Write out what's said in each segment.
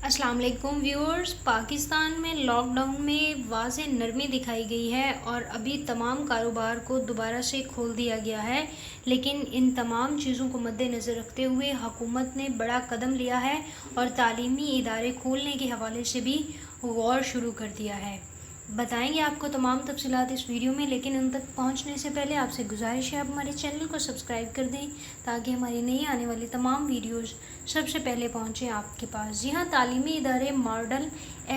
السلام علیکم ویورز، پاکستان میں لاک ڈاؤن میں واضح نرمی دکھائی گئی ہے اور ابھی تمام کاروبار کو دوبارہ سے کھول دیا گیا ہے، لیکن ان تمام چیزوں کو مد نظر رکھتے ہوئے حکومت نے بڑا قدم لیا ہے اور تعلیمی ادارے کھولنے کے حوالے سے بھی غور شروع کر دیا ہے۔ بتائیں گے آپ کو تمام تفصیلات اس ویڈیو میں، لیکن ان تک پہنچنے سے پہلے آپ سے گزارش ہے آپ ہمارے چینل کو سبسکرائب کر دیں تاکہ ہماری نئی آنے والی تمام ویڈیوز سب سے پہلے پہنچیں آپ کے پاس۔ جی ہاں، تعلیمی ادارے ماڈل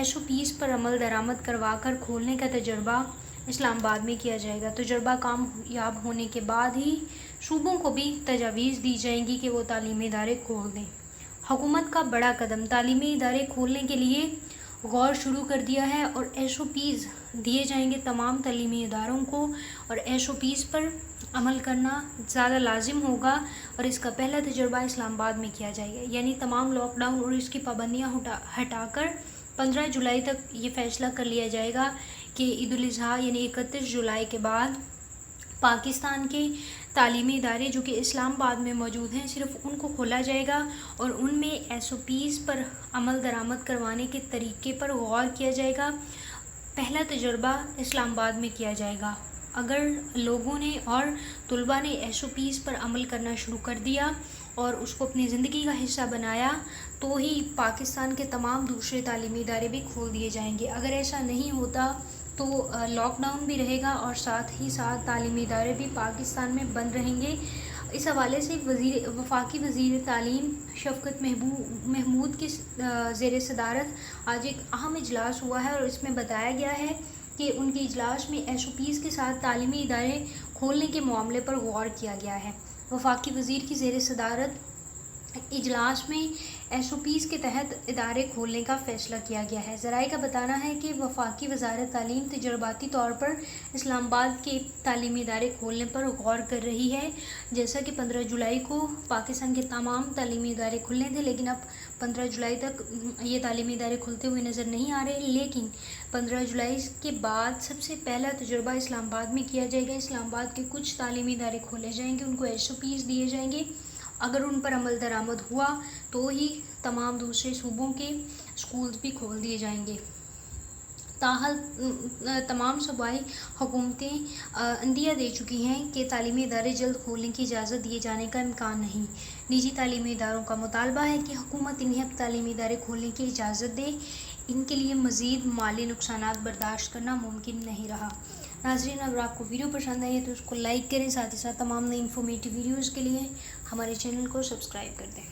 SOPs پر عمل درآمد کروا کر کھولنے کا تجربہ اسلام آباد میں کیا جائے گا۔ تجربہ کامیاب ہونے کے بعد ہی صوبوں کو بھی تجاویز دی جائیں گی کہ وہ تعلیمی ادارے کھول دیں۔ حکومت کا بڑا قدم، تعلیمی ادارے کھولنے کے لیے غور شروع کر دیا ہے اور SOPs دیے جائیں گے تمام تعلیمی اداروں کو، اور SOPs پر عمل کرنا زیادہ لازم ہوگا اور اس کا پہلا تجربہ اسلام آباد میں کیا جائے گا، یعنی تمام لاک ڈاؤن اور اس کی پابندیاں ہٹا کر 15 جولائی تک یہ فیصلہ کر لیا جائے گا کہ عید الاضحیٰ یعنی 31 جولائی کے بعد پاکستان کے تعلیمی ادارے جو کہ اسلام آباد میں موجود ہیں صرف ان کو کھولا جائے گا اور ان میں SOPs پر عمل درآمد کروانے کے طریقے پر غور کیا جائے گا۔ پہلا تجربہ اسلام آباد میں کیا جائے گا۔ اگر لوگوں نے اور طلباء نے SOPs پر عمل کرنا شروع کر دیا اور اس کو اپنی زندگی کا حصہ بنایا تو ہی پاکستان کے تمام دوسرے تعلیمی ادارے بھی کھول دیے جائیں گے۔ اگر ایسا نہیں ہوتا تو لاک ڈاؤن بھی رہے گا اور ساتھ ہی ساتھ تعلیمی ادارے بھی پاکستان میں بند رہیں گے۔ اس حوالے سے وفاقی وزیر تعلیم شفقت محمود کی زیر صدارت آج ایک اہم اجلاس ہوا ہے اور اس میں بتایا گیا ہے کہ ان کے اجلاس میں SOPs کے ساتھ تعلیمی ادارے کھولنے کے معاملے پر غور کیا گیا ہے۔ وفاقی وزیر کی زیر صدارت اجلاس میں SOPs کے تحت ادارے کھولنے کا فیصلہ کیا گیا ہے۔ ذرائع کا بتانا ہے کہ وفاقی وزارت تعلیم تجرباتی طور پر اسلام آباد کے تعلیمی ادارے کھولنے پر غور کر رہی ہے۔ جیسا کہ 15 جولائی کو پاکستان کے تمام تعلیمی ادارے کھلنے تھے، لیکن اب 15 جولائی تک یہ تعلیمی ادارے کھلتے ہوئے نظر نہیں آ رہے، لیکن 15 جولائی کے بعد سب سے پہلا تجربہ اسلام آباد میں کیا جائے گا۔ اسلام آباد کے کچھ تعلیمی ادارے کھولے جائیں گے، ان کو SOPs دیے جائیں گے۔ اگر ان پر عمل درآمد ہوا تو ہی تمام دوسرے صوبوں کے اسکولز بھی کھول دیے جائیں گے۔ تاحال تمام صوبائی حکومتیں عندیہ دے چکی ہیں کہ تعلیمی ادارے جلد کھولنے کی اجازت دیے جانے کا امکان نہیں۔ نجی تعلیمی اداروں کا مطالبہ ہے کہ حکومت انہیں اب تعلیمی ادارے کھولنے کی اجازت دے، ان کے لیے مزید مالی نقصانات برداشت کرنا ممکن نہیں رہا۔ ناظرین، اگر آپ کو ویڈیو پسند آئی ہے تو اس کو لائک کریں، ساتھ ہی ساتھ تمام نئی انفارمیٹیو ویڈیوز کے لیے ہمارے چینل کو سبسکرائب کر دیں۔